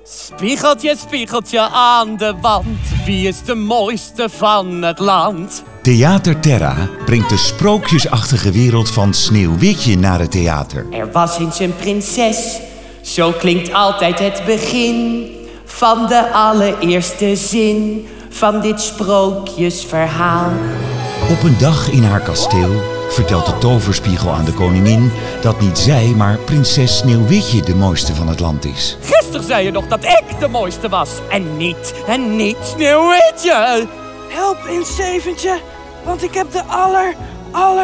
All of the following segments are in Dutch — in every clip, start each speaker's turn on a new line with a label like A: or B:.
A: Spiegeltje, spiegeltje aan de wand, wie is de mooiste van het land?
B: Theater Terra brengt de sprookjesachtige wereld van Sneeuwwitje naar het theater.
A: Er was eens een prinses, zo klinkt altijd het begin van de allereerste zin van dit sprookjesverhaal.
B: Op een dag in haar kasteel vertelt de toverspiegel aan de koningin dat niet zij, maar prinses Sneeuwwitje de mooiste van het land is.
A: Gisteren zei je nog dat ik de mooiste was en niet Sneeuwwitje.
C: Help eens, Zeventje, want ik heb de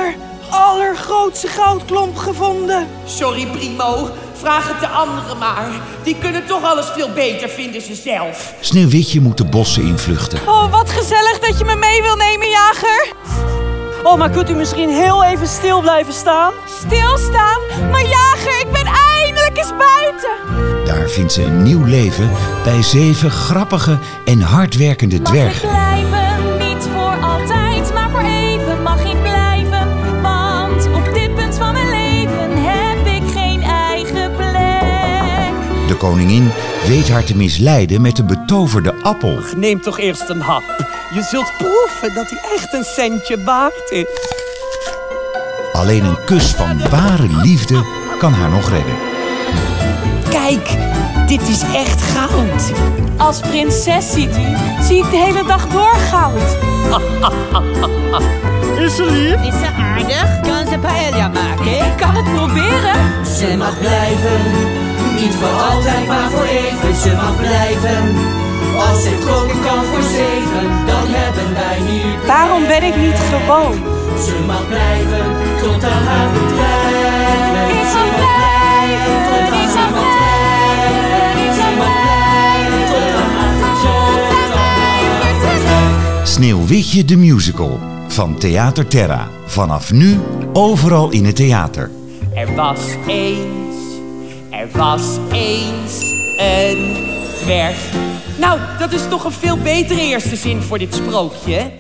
C: allergrootste goudklomp gevonden.
A: Sorry, Primo. Vraag het de anderen maar. Die kunnen toch alles veel beter, vinden ze zelf.
B: Sneeuwwitje moet de bossen invluchten.
C: Oh, wat gezellig dat je me mee wil nemen, jager. Oh, maar kunt u misschien heel even stil blijven staan? Stilstaan? Maar jager, ik ben eindelijk eens buiten.
B: Daar vindt ze een nieuw leven bij 7 grappige en hardwerkende dwergen.
D: Mag ik blijven? Niet voor altijd, maar voor even mag ik blijven. Want op dit punt van mijn leven heb ik geen eigen plek.
B: De koningin weet haar te misleiden met de betoverde appel.
A: Neem toch eerst een hap. Je zult proeven dat hij echt een centje waard is.
B: Alleen een kus van ware liefde kan haar nog redden.
A: Kijk, dit is echt goud.
C: Als prinses, ziet u, zie ik de hele dag door goud.
A: Is ze lief?
E: Is ze aardig? Kan ze paella maken?
C: Ik kan het proberen.
F: Ze mag blijven, niet voor altijd, maar voor even. Ze mag blijven, als ze koken kan voor 7, dan hebben wij hier.
C: Waarom ben ik niet gewoon?
F: Ze mag blijven, tot aan haar verdwijnen.
D: Ik zal blijven, ik zal blijven, ik zal blijven,
F: tot aan haar verdwijnen.
B: Sneeuwwitje de musical van Theater Terra. Vanaf nu overal in het theater.
A: Er was eens een dwerg. Nou, dat is toch een veel betere eerste zin voor dit sprookje, hè?